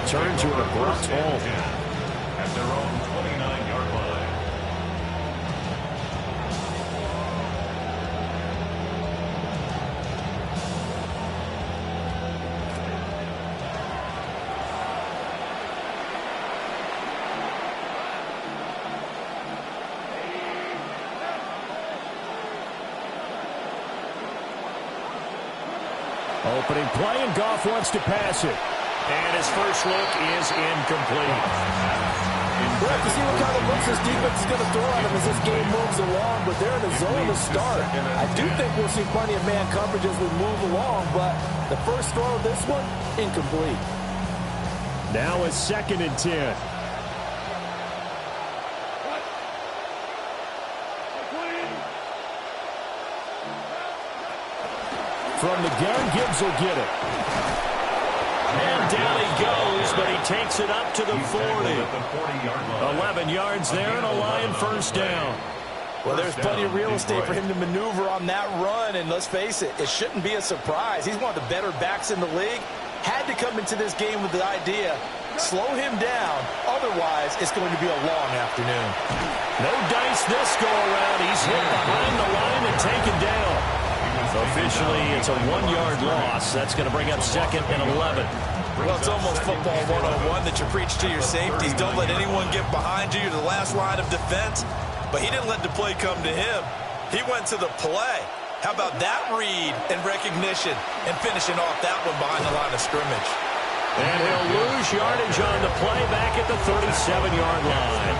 return to an abrupt halt. At their own 29-yard line. Opening play, and Goff wants to pass it. And his first look is incomplete. We'll have to see what kind of looks this defense is going to throw at him as this game moves along, but they're in a zone to start. I do think we'll see plenty of man coverage as we move along, but the first throw of this one, incomplete. Now it's 2nd and 10. From the gun, Gibbs will get it. And down he goes, but he takes it up to the 40. 11 yards there and a Lion first down. Well, there's plenty of real estate for him to maneuver on that run, and let's face it, it shouldn't be a surprise. He's one of the better backs in the league. Had to come into this game with the idea, slow him down, otherwise it's going to be a long afternoon. No dice this go-around. He's hit behind the line and taken down. Officially, it's a 1-yard loss. That's going to bring up 2nd and 11. Well, it's almost football 101 that you preach to your safeties. Don't let anyone get behind you to the last line of defense. But he didn't let the play come to him. He went to the play. How about that read and recognition and finishing off that one behind the line of scrimmage? And he'll lose yardage on the play back at the 37-yard line.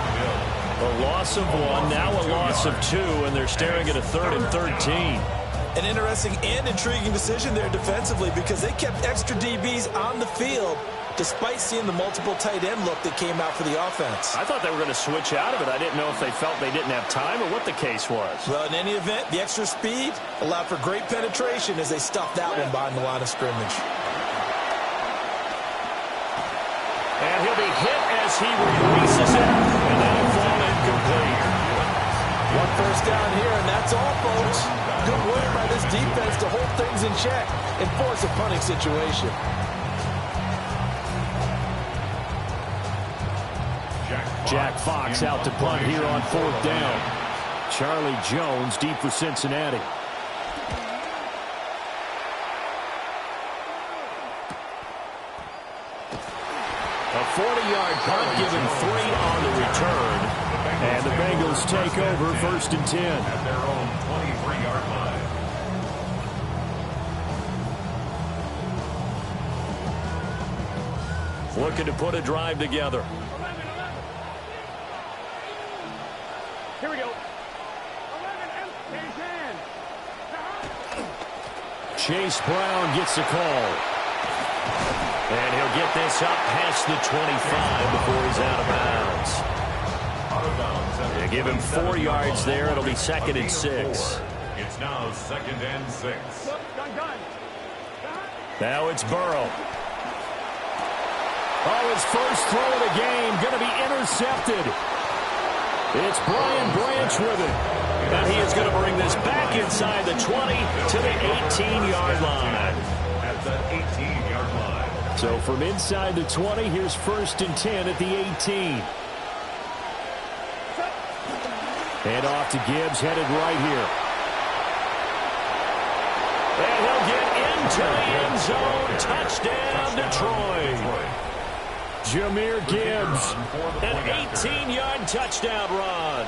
A loss of 1, now a loss of 2, and they're staring at a 3rd and 13. An interesting and intriguing decision there defensively because they kept extra DBs on the field despite seeing the multiple tight end look that came out for the offense. I thought they were going to switch out of it. I didn't know if they felt they didn't have time or what the case was. Well, in any event, the extra speed allowed for great penetration as they stuffed that one behind the line of scrimmage. And he'll be hit as he releases it, and that'll fall incomplete. 1 first down here, and that's all, folks. Good work by this defense to hold things in check and force a punting situation. Jack Fox out to punt here on 4th down. Charlie Jones deep for Cincinnati. A 40-yard punt, given 3 on the return. And the Bengals take over 1st and 10. At their own 23-yard line. Looking to put a drive together. Here we go. Chase Brown gets the call. And he'll get this up past the 25 before he's out of bounds. They give him 4 yards there. It'll be 2nd and 6. It's now 2nd and 6. Now it's Burrow. Oh, his first throw of the game going to be intercepted. It's Brian Branch with it. And he is going to bring this back inside the 20 to the 18-yard line. At the 18-yard line. So from inside the 20, here's 1st and 10 at the 18. Hand off to Gibbs, headed right here. And he'll get into the end zone. Touchdown, Detroit. Jahmyr Gibbs, an 18-yard touchdown run.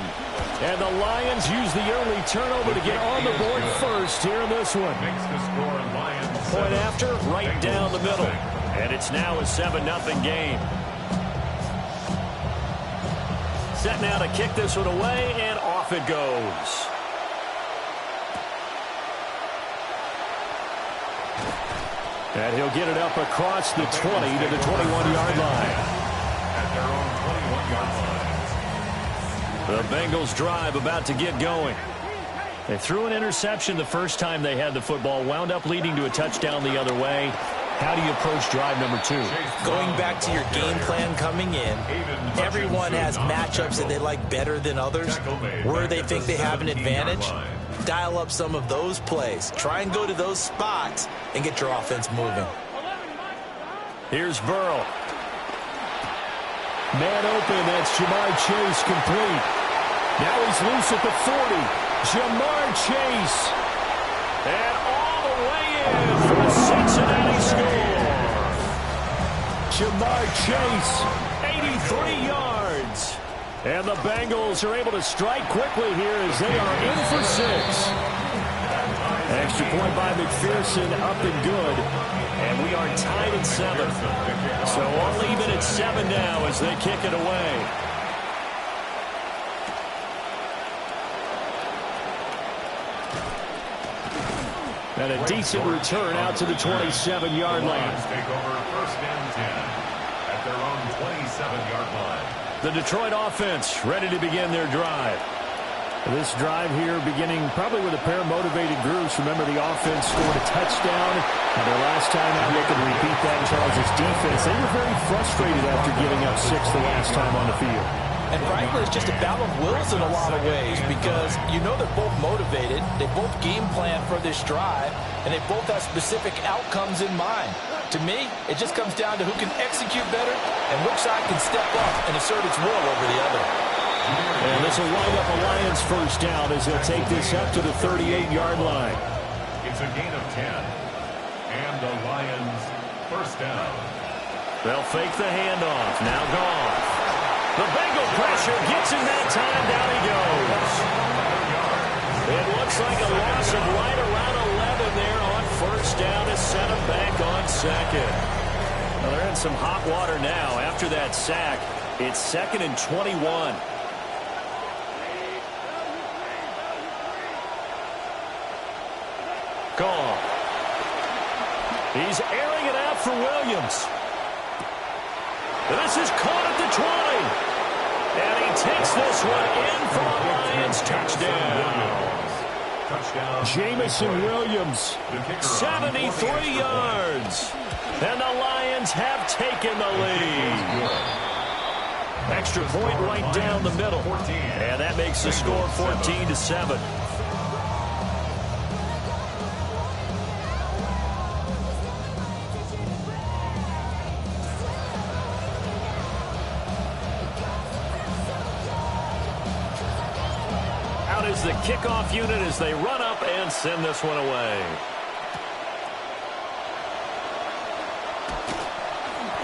And the Lions use the early turnover to get on the board first here in this one. Makes the score Lions. Point after, right down the middle. And it's now a 7-0 game. Set now to kick this one away, and off it goes. And he'll get it up across the 20 to the 21-yard line. At their own 21-yard line. The Bengals drive about to get going. They threw an interception the first time they had the football, wound up leading to a touchdown the other way. How do you approach drive number 2? Going back to your game plan coming in, everyone has matchups that they like better than others. Where they think they have an advantage, dial up some of those plays. Try and go to those spots and get your offense moving. Here's Burrow. Man open, that's Jamar Chase complete. Now he's loose at the 40. Jamar Chase. And all the way in for a Cincinnati score. Jamar Chase, 83 yards. And the Bengals are able to strike quickly here as they are in for 6. Extra point by McPherson, up and good. And we are tied at 7. So all even at 7 now as they kick it away. And a decent return out to the 27-yard line. Take over first and 10 at their own 27-yard line. The Detroit offense ready to begin their drive. This drive here beginning probably with a pair of motivated groups. Remember, the offense scored a touchdown. And their last time out, they could repeat that in Charles' defense. They were very frustrated after giving up 6 the last time on the field. And frankly, it's just a battle of wills in a lot of ways because you know they're both motivated. They both game plan for this drive, and they both have specific outcomes in mind. To me, it just comes down to who can execute better and which side can step up and assert its will over the other. And this will wind up a Lions first down as they'll take this up to the 38-yard line. It's a gain of 10. And the Lions first down. They'll fake the handoff. Now Goff. The Bengal pressure gets him that time. Down he goes. It looks like a loss of right around 11 there on first down to set him back on second. Well, they're in some hot water now. After that sack, it's 2nd and 21. Goff. He's airing it out for Williams. This is caught at the 20. And he takes this one in for a Lions touchdown. Jamison Williams, 73 yards. And the Lions have taken the lead. Extra point right down the middle. And that makes the score 14-7. Is the kickoff unit as they run up and send this one away.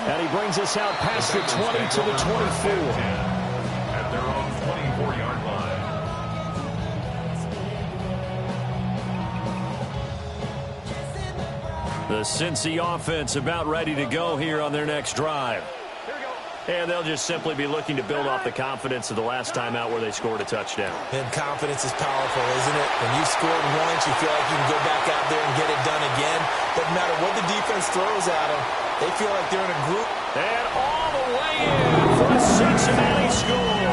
And he brings us out past the 20 to the 24. At their own 24-yard line. The Cincy offense about ready to go here on their next drive. And they'll just simply be looking to build off the confidence of the last time out where they scored a touchdown. And confidence is powerful, isn't it? When you've scored once, you feel like you can go back out there and get it done again. Doesn't matter what the defense throws at them. They feel like they're in a group. And all the way in for a Cincinnati score.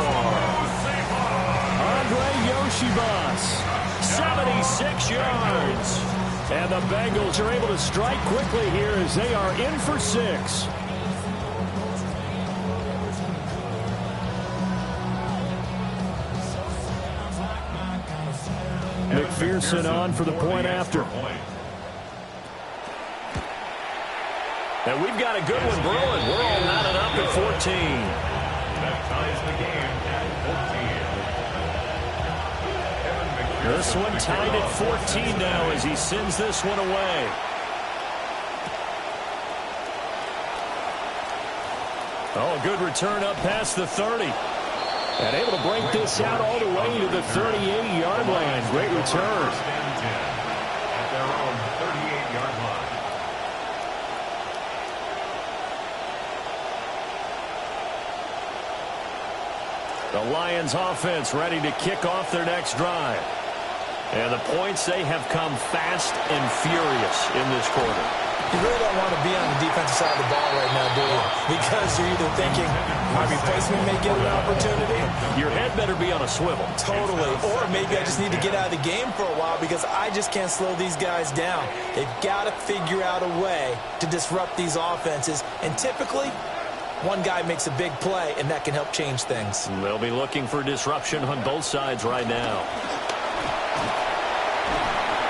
Andre Yoshibas, 76 yards. And the Bengals are able to strike quickly here as they are in for 6. McPherson on for the point after. And we've got a good one brewing. We're all knotted up at 14. That ties the game at 14. This one tied at 14 now as he sends this one away. Oh, good return up past the 30. And able to break this out all the way to the 38-yard line. Great return. At their own 38-yard line. The Lions offense ready to kick off their next drive. And the points, they have come fast and furious in this quarter. You really don't want to be on the defensive side of the ball right now, do you? Because you're either thinking, my replacement may get an opportunity. Your head better be on a swivel. Totally. Or maybe I just need to get out of the game for a while because I just can't slow these guys down. They've got to figure out a way to disrupt these offenses. And typically, one guy makes a big play, and that can help change things. They'll be looking for disruption on both sides right now.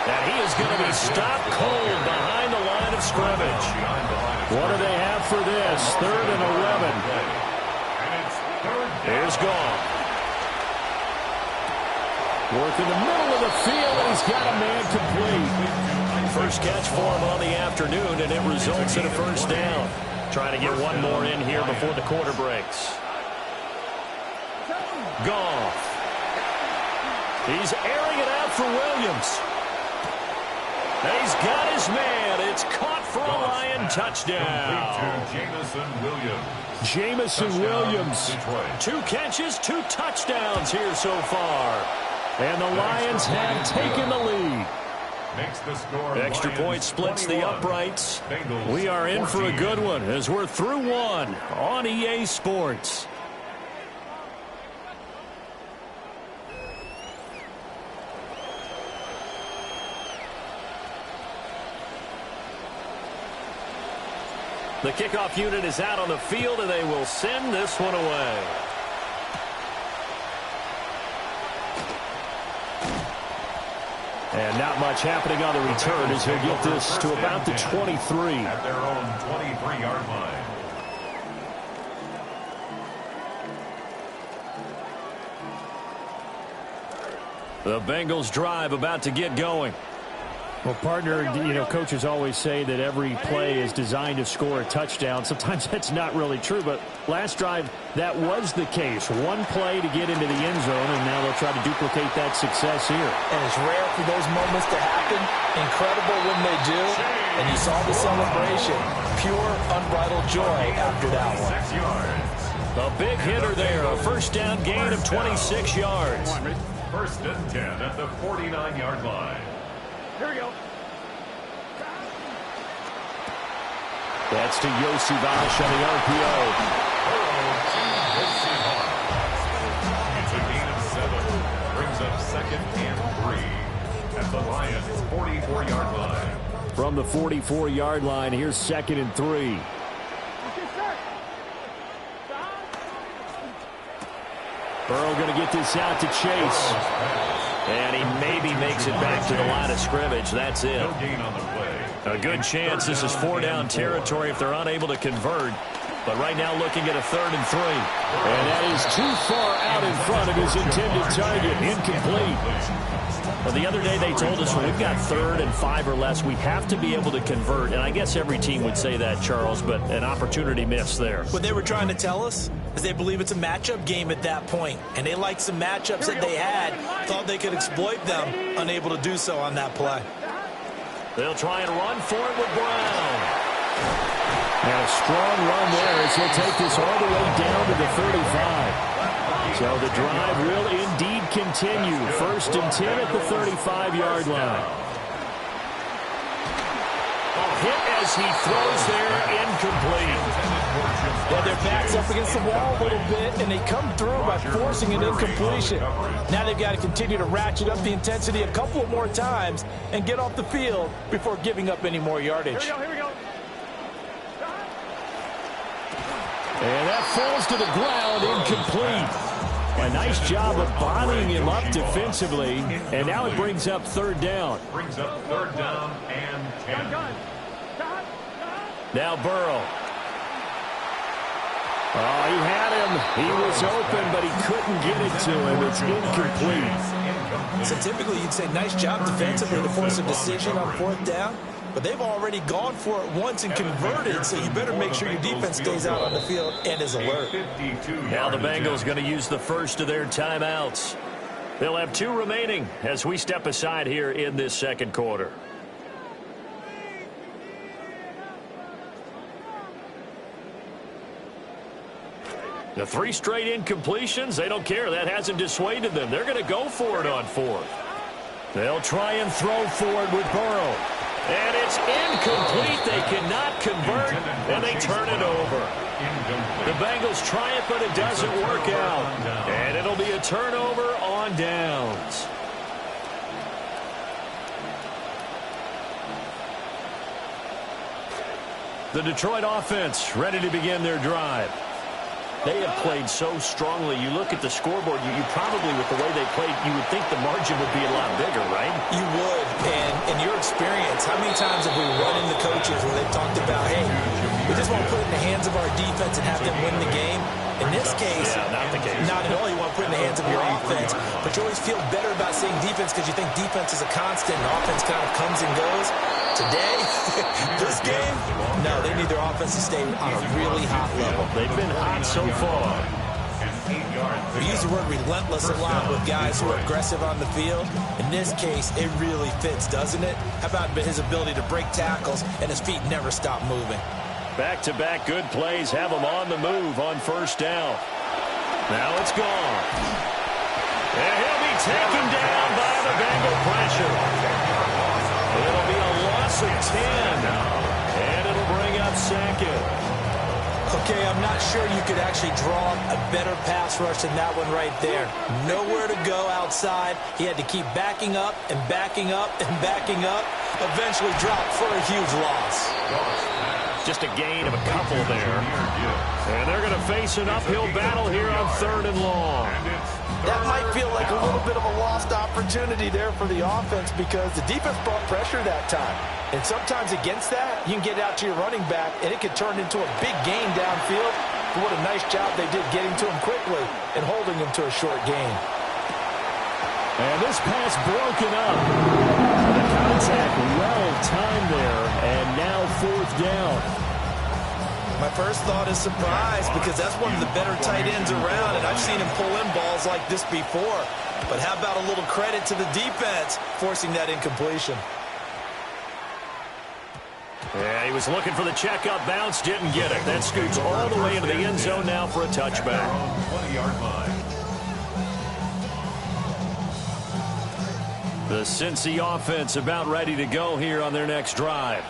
And he is going to be stopped cold behind the line of scrimmage. What do they have for this? 3rd and 11. Here's Goff. Working the middle of the field, and he's got a man complete. First catch for him on the afternoon, and it results in a first down. Trying to get one more in here before the quarter breaks. Goff. He's airing it out for Williams. And he's got his man. It's caught for a Lion touchdown. Jamison Williams. 2 catches, 2 touchdowns here so far. And the Lions have taken the lead. Extra point splits the uprights. We are in for a good one as we're through one on EA Sports. The kickoff unit is out on the field, and they will send this one away. And not much happening on the return as he'll get this to about the 23. At their own 23-yard line. The Bengals drive about to get going. Well, partner, coaches always say that every play is designed to score a touchdown. Sometimes that's not really true, but last drive, that was the case. One play to get into the end zone, and now they'll try to duplicate that success here. And it's rare for those moments to happen. Incredible when they do. And you saw the celebration. Pure, unbridled joy after that one. 6 yards. A big hitter there. A first down gain of 26 yards. First and 10 at the 49-yard line. Here we go. That's to Yossi on the RPO. It's a gain of 7. Brings up second and 3 at the Lions' 44-yard line. From the 44-yard line, here's second and 3. Burrow going to get this out to Chase. And he maybe makes it back to the line of scrimmage. That's it. No gain on the play. A good chance this is 4-down territory if they're unable to convert. But right now looking at a 3rd and 3. And that is too far out in front of his intended target. Incomplete. Well, the other day they told us when we've got 3rd and 5 or less, we have to be able to convert. And I guess every team would say that, Charles, but an opportunity missed there. What they were trying to tell us is they believe it's a matchup game at that point. And they liked some matchups that they had, thought they could exploit them, unable to do so on that play. They'll try and run for it with Brown. And a strong run there as he'll take this all the way down to the 35. So the drive will indeed continue. First and 10 at the 35-yard line. Hit as he throws there, incomplete. Well, their back's up against the wall a little bit, and they come through by forcing an incompletion. Now they've got to continue to ratchet up the intensity a couple of more times and get off the field before giving up any more yardage. Here we go. And that falls to the ground, incomplete. A nice job of bottling him up defensively, and now it brings up 3rd down. Brings up 3rd down and 10. Now Burrow. Oh, he had him. He was open, but he couldn't get it to him. It's incomplete. So typically you'd say nice job defensively to force a decision on 4th down. But they've already gone for it once and converted, so you better make sure your defense stays out on the field and is alert. Now the Bengals going to use the first of their timeouts. They'll have 2 remaining as we step aside here in this second quarter. The 3 straight incompletions, they don't care. That hasn't dissuaded them. They're going to go for it on 4th. They'll try and throw forward with Burrow. And it's incomplete. They cannot convert, and they turn it over. The Bengals try it, but it doesn't work out. And it'll be a turnover on downs. The Detroit offense ready to begin their drive. They have played so strongly. You look at the scoreboard, you probably, with the way they played, you would think the margin would be a lot bigger, right? You would. And in your experience, how many times have we run into coaches where they've talked about, hey, we just want to put it in the hands of our defense and have them win the game? In this case, not the case. Not at all. You want to put in the hands of your offense, but you always feel better about seeing defense because you think defense is a constant and offense kind of comes and goes. Today, this game, no, they need their offense to stay on a really hot level. They've been hot so far. We use the word relentless a lot with guys who are aggressive on the field. In this case, it really fits, doesn't it? How about his ability to break tackles and his feet never stop moving? Back-to-back good plays have him on the move on first down. Now it's gone. And he'll be taken down by the Bengal pressure. It'll be a loss of 10. And it'll bring up second. Okay, I'm not sure you could actually draw a better pass rush than that one right there. Nowhere to go outside. He had to keep backing up and backing up and backing up. Eventually dropped for a huge loss. Just a gain of a couple there. And they're going to face an uphill battle here on 3rd and long. That might feel like a little bit of a lost opportunity there for the offense because the defense brought pressure that time. And sometimes against that, you can get out to your running back, and it could turn into a big gain downfield. But what a nice job they did getting to him quickly and holding him to a short gain. And this pass broken up. The contact well timed there, and now 4th down. My first thought is surprise because that's one of the better tight ends around, and I've seen him pull in balls like this before. But how about a little credit to the defense forcing that incompletion? Yeah, he was looking for the checkup bounce, didn't get it. That scoots all the way into the end zone now for a touchback. 20-yard line. The Cincy offense about ready to go here on their next drive.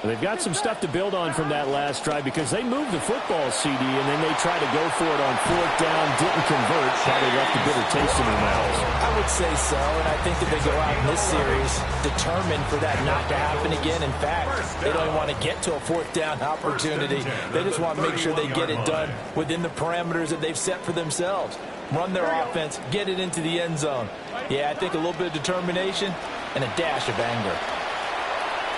They've got some stuff to build on from that last drive because they moved the football, CD, and then they tried to go for it on 4th down, didn't convert, probably left a bitter taste in their mouths. I would say so, and I think that they go out in this series determined for that not to happen again. In fact, they don't want to get to a 4th down opportunity. They just want to make sure they get it done within the parameters that they've set for themselves. Run their offense, get it into the end zone. Yeah, I think a little bit of determination and a dash of anger.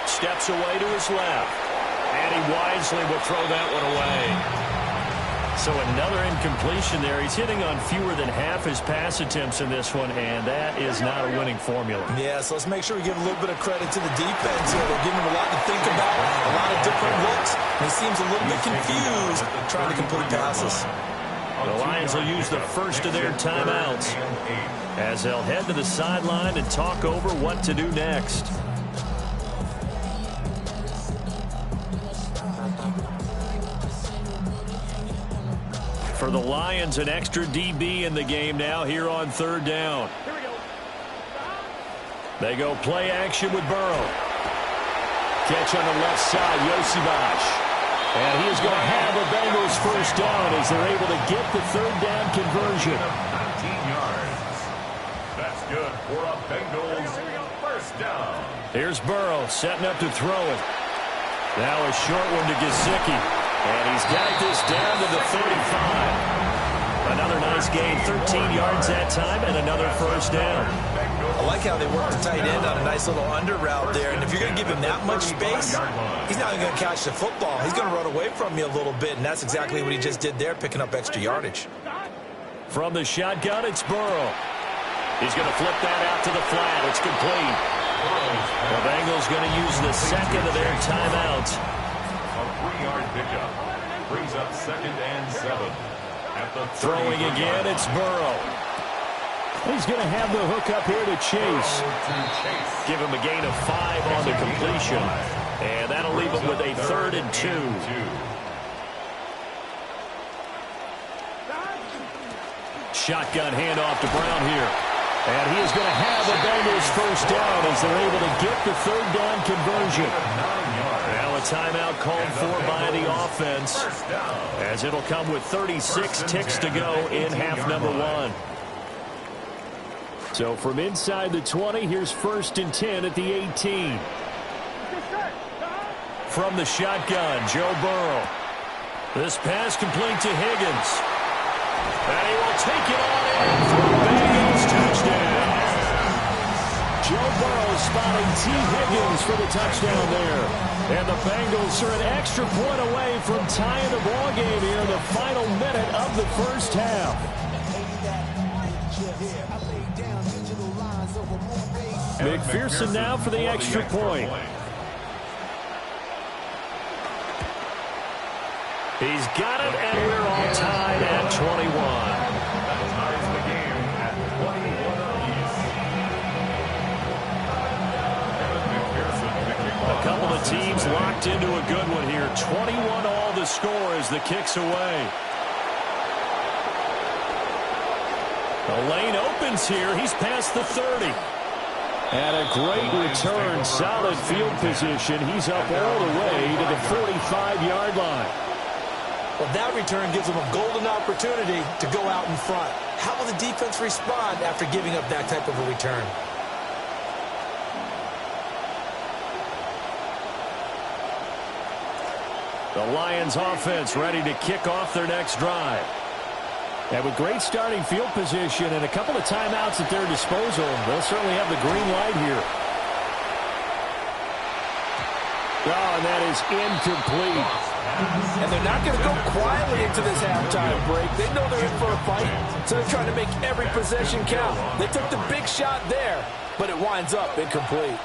Steps away to his left. And he wisely will throw that one away. So another incompletion there. He's hitting on fewer than half his pass attempts in this one, and that is not a winning formula. Yeah, so let's make sure we give a little bit of credit to the defense here. They're giving him a lot to think about, a lot of different looks, and he seems a little bit confused trying to complete passes. The Lions will use the first of their timeouts as they'll head to the sideline and talk over what to do next. For the Lions, an extra DB in the game now here on 3rd down. They go play action with Burrow. Catch on the left side, Yosivash. And he is going to have a Bengals first down as they're able to get the 3rd down conversion. 19 yards. That's good for a Bengals first down. Here's Burrow setting up to throw it. Now a short one to Gesicki. And he's got this down to the 35. Another nice gain, 13 yards that time, and another first down. I like how they work the tight end on a nice little under route there. And if you're going to give him that much space, he's not going to catch the football. He's going to run away from you a little bit, and that's exactly what he just did there, picking up extra yardage. From the shotgun, it's Burrow. He's going to flip that out to the flat. It's complete. The Bengals going to use the second of their timeouts. A 3-yard pickup brings up 2nd and 7. At the Throwing again, it's Burrow. He's going to have the hook up here to Chase. Give him a gain of 5 on the completion. And that'll leave him with a 3rd and 2. Shotgun handoff to Brown here. And he is going to have the Bengals first down as they're able to get the 3rd down conversion. Now a timeout called for by the offense as it'll come with 36 ticks to go in half number 1. So from inside the 20, here's 1st and 10 at the 18. From the shotgun, Joe Burrow. This pass complete to Higgins. And he will take it on in for a Bengals touchdown. Joe Burrow spot spotting T. Higgins for the touchdown there. And the Bengals are an extra point away from tying the ball game here in the final minute of the first half. McPherson now for the extra point. He's got it, and we're all tied at 21. That ties the game at 21 apiece. A couple of teams locked into a good one here. 21 all the score as the kick's away. The lane opens here. He's past the 30. And a great return, solid field position. He's up all the way to the 45-yard line. Well, that return gives them a golden opportunity to go out in front. How will the defense respond after giving up that type of a return? The Lions offense ready to kick off their next drive. And with great starting field position and a couple of timeouts at their disposal, they'll certainly have the green light here. Oh, and that is incomplete. And they're not going to go quietly into this halftime break. They know they're in for a fight, so they're trying to make every possession count. They took the big shot there, but it winds up incomplete.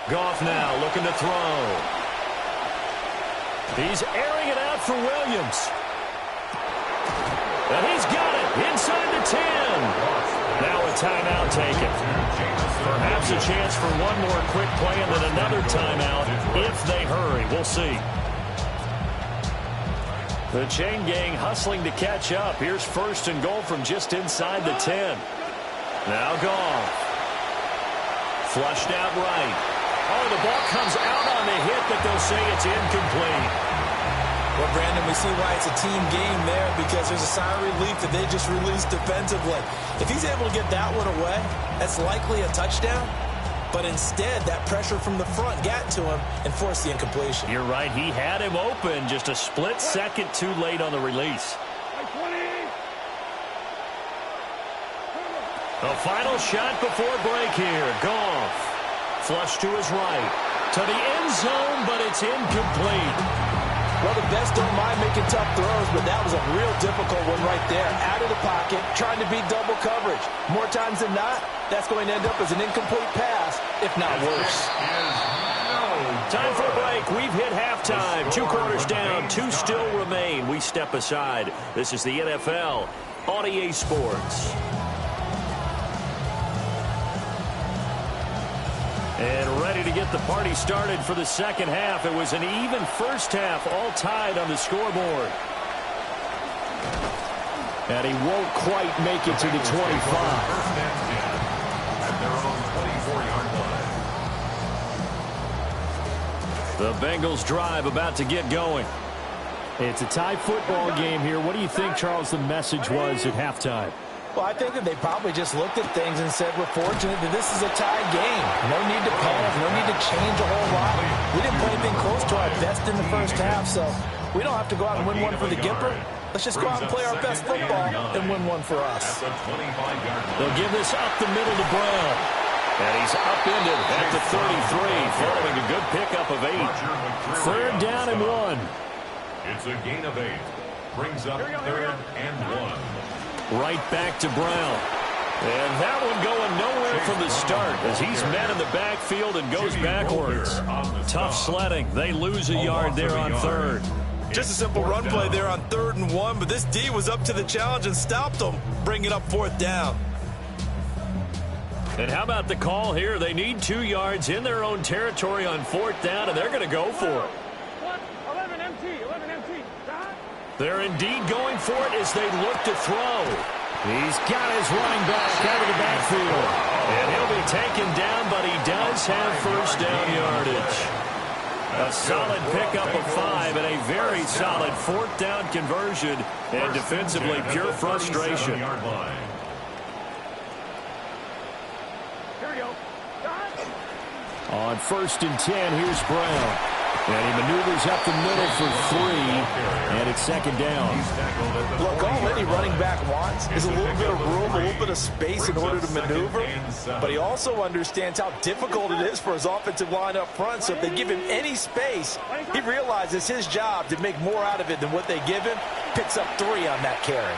Goff now looking to throw. He's airing it out for Williams. And he's got it inside the 10. Now a timeout taken. Perhaps a chance for one more quick play and then another timeout if they hurry. We'll see. The chain gang hustling to catch up. Here's first and goal from just inside the 10. Now Goff. Flushed out right. Oh, the ball comes out on the hit, but they'll say it's incomplete. Well, Brandon, we see why it's a team game there, because there's a sigh of relief that they just released defensively. If he's able to get that one away, that's likely a touchdown. But instead, that pressure from the front got to him and forced the incompletion. You're right. He had him open, just a split second too late on the release. The final shot before break here. Goff. Flush to his right. To the end zone, but it's incomplete. Well, the best don't mind making tough throws, but that was a real difficult one right there. Out of the pocket, trying to beat double coverage. More times than not, that's going to end up as an incomplete pass, if not worse. Time for a break. We've hit halftime. 2 quarters down, 2 still remain. We step aside. This is the NFL on EA Sports. And ready to get the party started for the second half. It was an even first half, all tied on the scoreboard. And he won't quite make it to the 25. First and 10 at their own 24-yard line. The Bengals drive about to get going. It's a tie football game here. What do you think, Charles, the message was at halftime? Well, I think that they probably just looked at things and said, we're fortunate that this is a tie game. No need to panic. No need to change a whole lot. We didn't play anything close to our best in the first half, so we don't have to go out and win one for the Gipper. Let's just go out and play our best football and win one for us. They'll give this up the middle to Brown. And he's upended at the 33, following a good pickup of 8. Third down and 1. It's a gain of 8. Brings up third and 1. Right back to Brown. And that one going nowhere from the start as he's met in the backfield and goes backwards. Tough sledding. They lose a yard there on third. Just a simple run play there on 3rd and 1, but this D was up to the challenge and stopped them, bringing up 4th down. And how about the call here? They need 2 yards in their own territory on 4th down, and they're going to go for it. 11 empty. They're indeed going for it as they look to throw. He's got his running back out of the backfield. And he'll be taken down, but he does have first down yardage. A solid pickup of 5 and a very solid 4th down conversion. And defensively, pure frustration. Here we go. On 1st and 10, here's Brown. And he maneuvers up the middle for 3, and it's 2nd down. Look, all any running back wants is a little bit of room, a little bit of space in order to maneuver, but he also understands how difficult it is for his offensive line up front, so if they give him any space, he realizes his job to make more out of it than what they give him, picks up 3 on that carry.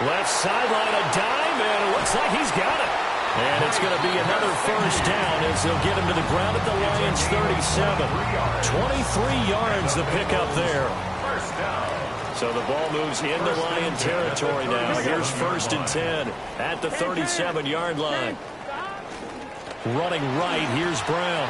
Left sideline, a dime, and it looks like he's got it. And it's going to be another 1st down as they'll get him to the ground at the Lions' 37. 23 yards the pickup there. So the ball moves into Lion territory now. Here's 1st and 10 at the 37-yard line. Running right, here's Brown.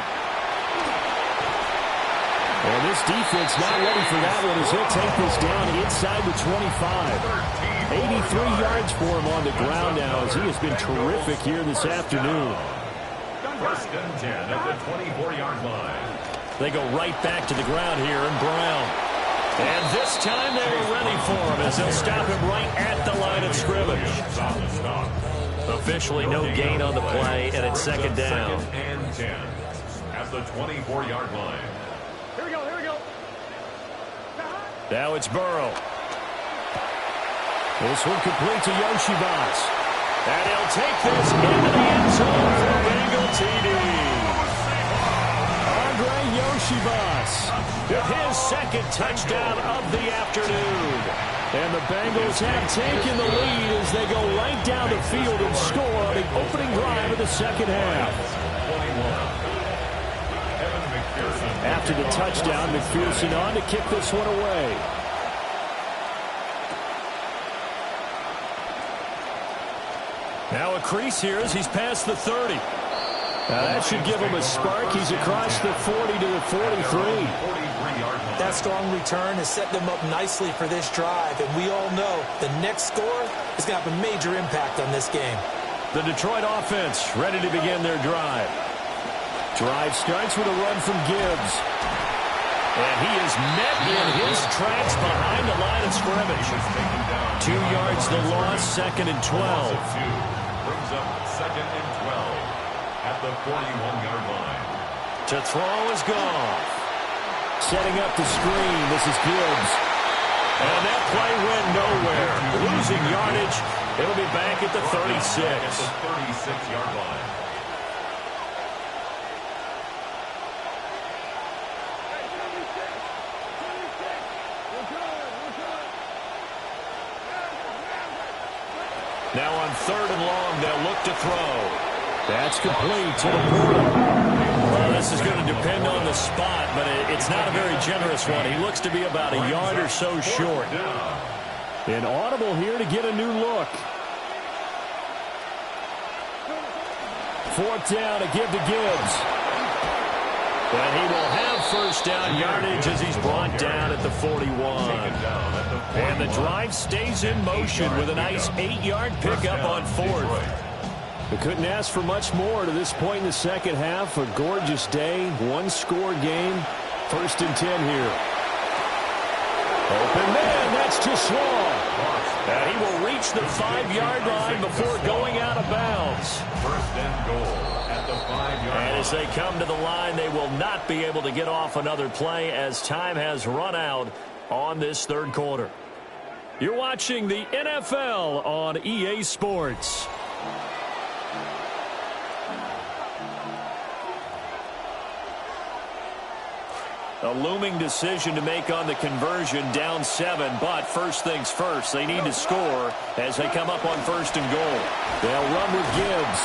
And this defense not ready for that one as he'll take this down inside the 25. 83 yards for him on the ground now as he has been terrific here this afternoon. 1st and 10 at the 24-yard line. They go right back to the ground here, and Brown. And this time they were ready for him as they'll stop him right at the line of scrimmage. Officially no gain on the play, and it's 2nd down. 2nd and 10 at the 24-yard line. Here we go, here we go. Now it's Burrow. This one complete to Yoshibas. And he'll take this into the end zone for a Bengal TD. Andre Yoshibas With his 2nd touchdown of the afternoon. And the Bengals have taken the lead as they go right down the field and score on the opening drive of the 2nd half. After the touchdown, McPherson on to kick this one away. Now a crease here as he's past the 30. Now that should give him a spark. He's across the 40 to the 43. That strong return has set them up nicely for this drive, and we all know the next score is going to have a major impact on this game. The Detroit offense ready to begin their drive. Drive starts with a run from Gibbs. And he is met in his tracks behind the line of scrimmage. 2 yards the loss, 2nd and 12. Brings up 2nd and 12 at the 41-yard line. To throw is Goff. Setting up the screen, this is Gibbs. And that play went nowhere. Losing yardage. It'll be back at the 36. At the 36-yard line. Now on 3rd and long, they'll look to throw. That's complete to the Portal. Well, this is going to depend on the spot, but it's not a very generous one. He looks to be about a yard or so short. An audible here to get a new look. 4th down to give to Gibbs. And he will have 1st down yardage as he's brought down at the 41. And the drive stays in motion with a nice 8-yard pickup on 4th. We couldn't ask for much more to this point in the 2nd half. A gorgeous day, 1-score game. 1st and 10 here. Open man, that's too small. And he will reach the 5-yard line before going out of bounds. 1st and goal at the 5-yard line. And as they come to the line, they will not be able to get off another play as time has run out on this 3rd quarter. You're watching the NFL on EA Sports. A looming decision to make on the conversion, down 7, but first things first, they need to score as they come up on 1st and goal. They'll run with Gibbs.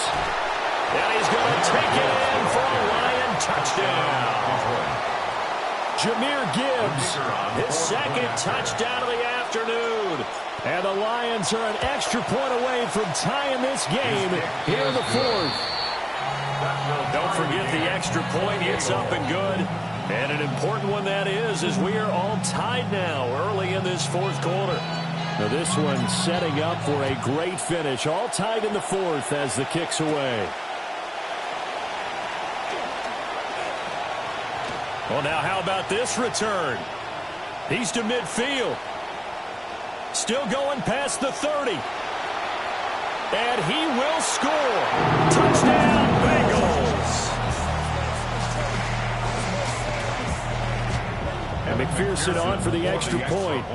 And he's going to take it in for a Lion touchdown. Jameer Gibbs, his 2nd touchdown of the afternoon. And the Lions are an extra point away from tying this game here in the 4th. Don't forget the extra point. It's up and good. And an important one that is, as we are all tied now early in this 4th quarter. Now this one setting up for a great finish. All tied in the 4th as the kick's away. Well, now how about this return? He's to midfield. Still going past the 30. And he will score. Touchdown, Bengals. McPherson on for the extra point.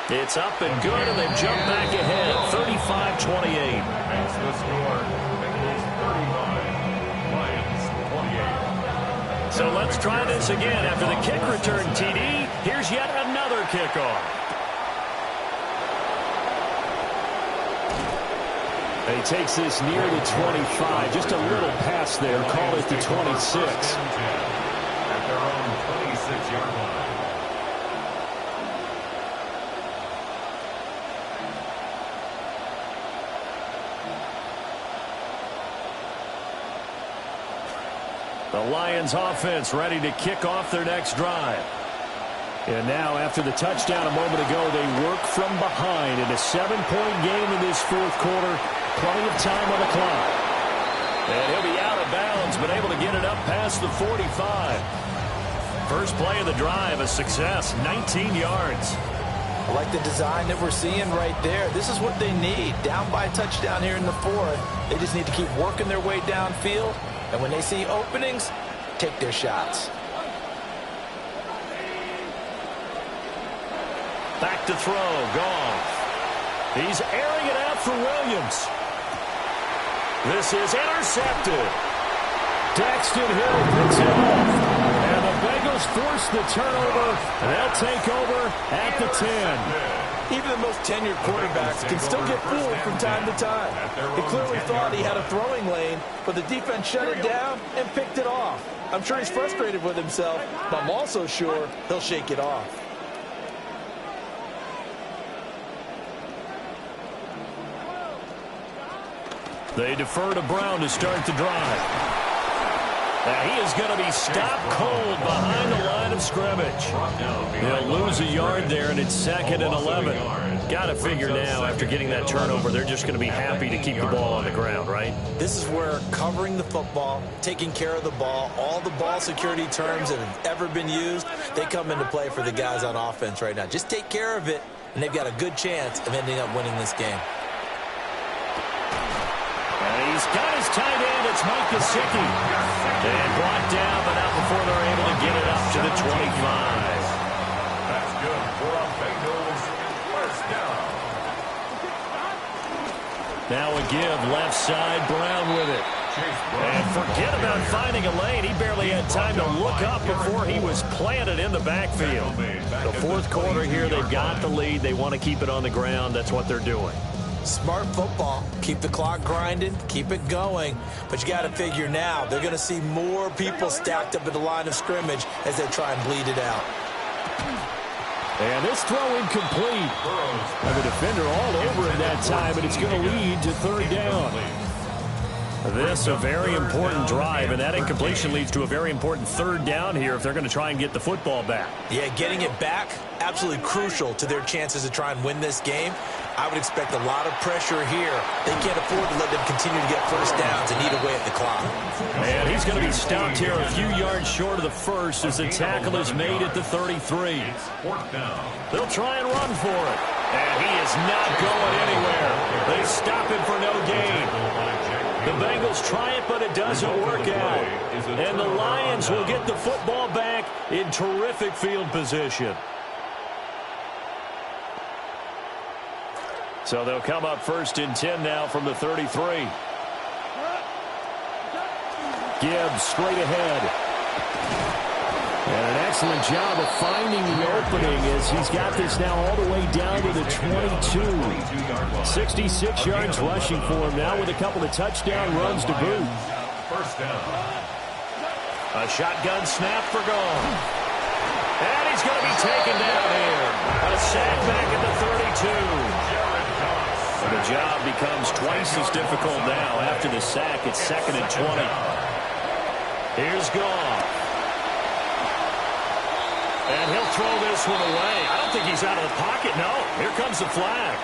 It's up and good, and they've jumped back ahead, 35-28. That's the score. Bengals 35, Lions 28. So let's try this again. After the kick return TD, here's yet another kickoff. He takes this near the 25. Just a little pass there. Call it the 26. At their own 26-yard line. The Lions offense ready to kick off their next drive. And now, after the touchdown a moment ago, they work from behind in a 7-point game in this fourth quarter. Plenty of time on the clock. And he'll be out of bounds, but able to get it up past the 45. First play of the drive, a success, 19 yards. I like the design that we're seeing right there. This is what they need. Down by a touchdown here in the fourth. They just need to keep working their way downfield. And when they see openings, take their shots. Back to throw, Goff. He's airing it out for Williams. This is intercepted. Daxton Hill picks it off. And the Bengals force the turnover. They'll take over at the 10. Even the most tenured quarterbacks can still get fooled from time to time. He clearly thought he had a throwing lane, but the defense shut it down and picked it off. I'm sure he's frustrated with himself, but I'm also sure he'll shake it off. They defer to Brown to start the drive. Now he is going to be stopped cold behind the line of scrimmage. They'll lose a yard there, and it's 2nd and 11. Got to figure now, after getting that turnover, they're just going to be happy to keep the ball on the ground, right? This is where covering the football, taking care of the ball, all the ball security terms that have ever been used, they come into play for the guys on offense right now. Just take care of it, and they've got a good chance of ending up winning this game. And he's got his tight end. It's Mike Gesicki. And brought down, but not before they're able to get it up to the 25. That's good for a Bengals first down. Now a give, left side, Brown with it. And forget about finding a lane. He barely had time to look up before he was planted in the backfield. The fourth quarter here, they've got the lead. They want to keep it on the ground. That's what they're doing. Smart football. Keep the clock grinding. Keep it going. But you got to figure now, they're going to see more people stacked up at the line of scrimmage as they try and bleed it out. And this throw incomplete. And the defender all over him that time, and it's going to lead to 3rd down. This a very important drive, and that incompletion leads to a very important 3rd down here if they're going to try and get the football back. Yeah, getting it back, absolutely crucial to their chances to try and win this game. I would expect a lot of pressure here. They can't afford to let them continue to get first downs and eat away at the clock. And he's going to be stopped here a few yards short of the first as the tackle is made at the 33. They'll try and run for it. And he is not going anywhere. They stop him for no gain. The Bengals try it, but it doesn't work out. And the Lions will get the football back in terrific field position. So they'll come up 1st and 10 now from the 33. Gibbs straight ahead. And an excellent job of finding the opening as he's got this now all the way down to the 22. 66 yards rushing for him now with a couple of touchdown runs to boot. First down. A shotgun snap for Goff. And he's going to be taken down here. A sack back at the 32. And the job becomes twice as difficult now after the sack. It's 2nd and 20. Here's Goff. And he'll throw this one away. I don't think he's out of the pocket. No, here comes the flag.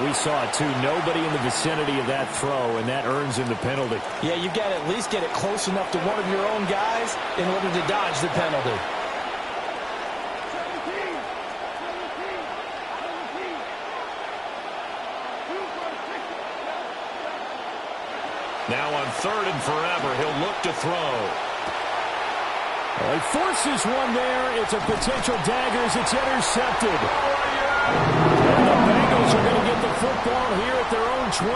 We saw it, too. Nobody in the vicinity of that throw, and that earns him the penalty. Yeah, you got to at least get it close enough to one of your own guys in order to dodge the penalty. Now on 3rd and forever, he'll look to throw. Well, he forces one there. It's a potential dagger as it's intercepted. And the Bengals are going to get the football here at their own 23.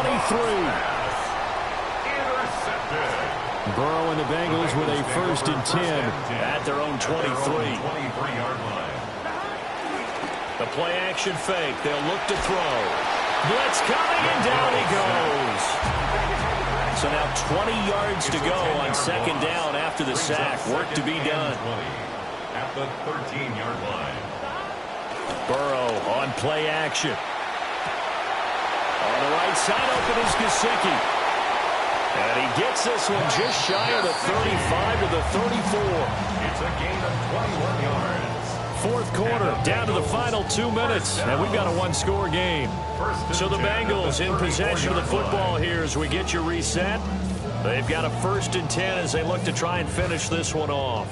Burrow and the Bengals with a 1st and 10 at their own 23. The play action fake. They'll look to throw. Blitz coming, and down he goes. So now 20 yards to go on 2nd down after the sack. Work to be done. At the 13-yard line. Burrow on play action. On the right side, open is Gesicki. And he gets this one just shy of the 35 to the 34. It's a gain of 21 yards. 4th quarter, down to the final 2 minutes, and we've got a 1-score game. So the Bengals in possession of the football here as we get you reset. They've got a 1st and 10 as they look to try and finish this one off.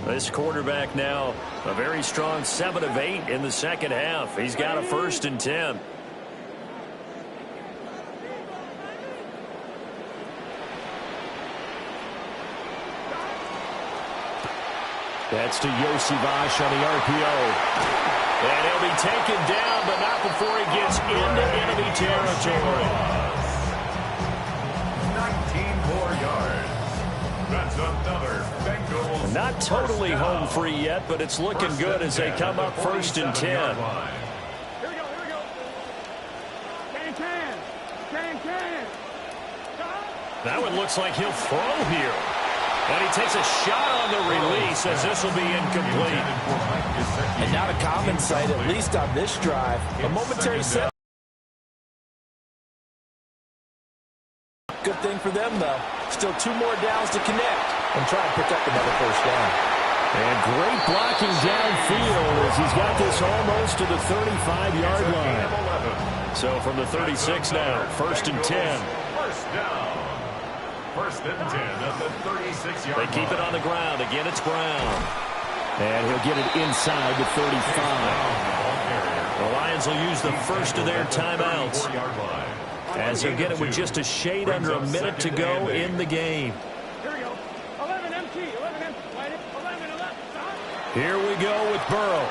This quarterback now a very strong 7 of 8 in the 2nd half. He's got a 1st and 10. That's to Yosivas on the RPO. And he'll be taken down, but not before he gets into enemy territory. 19 more yards. That's another Bengals. Not totally home free yet, but it's looking good as they come up 1st and 10. Here we go. Can. That one looks like he'll throw here. And he takes a shot on the release as this will be incomplete. And not a common sight, at least on this drive. A momentary set. Good thing for them, though. Still 2 more downs to connect and try and pick up another 1st down. And great blocking downfield as he's got this almost to the 35-yard line. So from the 36 now, 1st and 10. 1st down. 1st and 10 at the 36-yard line. They keep it on the ground. Again, it's Brown. And he'll get it inside the 35. The Lions will use the first of their timeouts as they'll get it with just a shade under a minute to go in the game. Here we go. 11 MT. 11 MT. 11. Here we go with Burrow.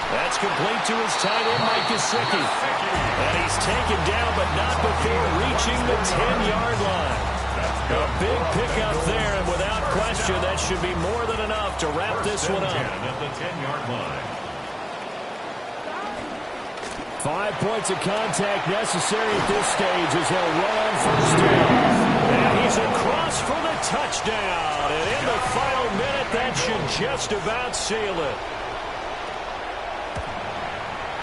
That's complete to his tight end, Mike Gesicki. And he's taken down, but not before reaching the 10-yard line. A big pickup there, and without question, that should be more than enough to wrap this one up. At the 10-yard line. 5 points of contact necessary at this stage as they'll run on 1st down. And he's across for the touchdown. And in the final minute, that should just about seal it.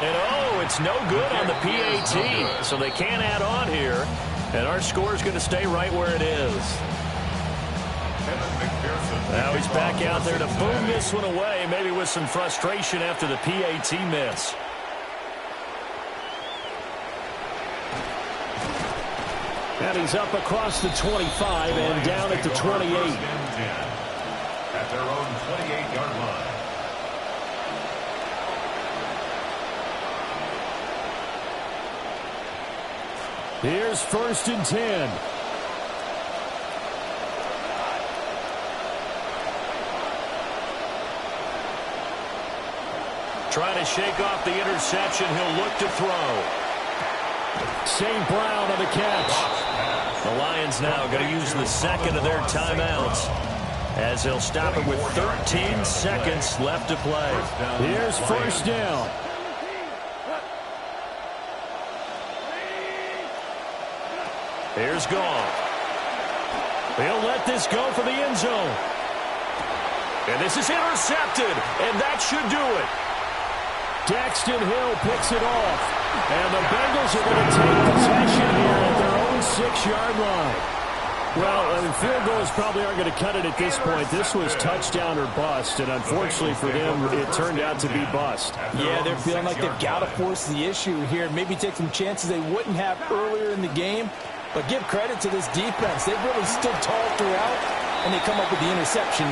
And oh, it's no good on the PAT, so they can't add on here. And our score is going to stay right where it is. Now he's back out there to boom this one away, maybe with some frustration after the PAT miss. And he's up across the 25 and down at the 28. At their own 28-yard line. Here's 1st and 10. Trying to shake off the interception. He'll look to throw. St. Brown on the catch. The Lions now going to use the 2nd of their timeouts as they'll stop it with 13 seconds left to play. Here's 1st down. Here's Goff. He'll let this go for the end zone. And this is intercepted, and that should do it. Daxton Hill picks it off. And the Bengals are going to take possession here at their own 6-yard line. Well, field goals probably aren't going to cut it at this point. This was touchdown or bust, and unfortunately for them, it turned out to be bust. Yeah, they're feeling like they've got to force the issue here, maybe take some chances they wouldn't have earlier in the game. But give credit to this defense. They've really stood tall throughout, and they come up with the interception.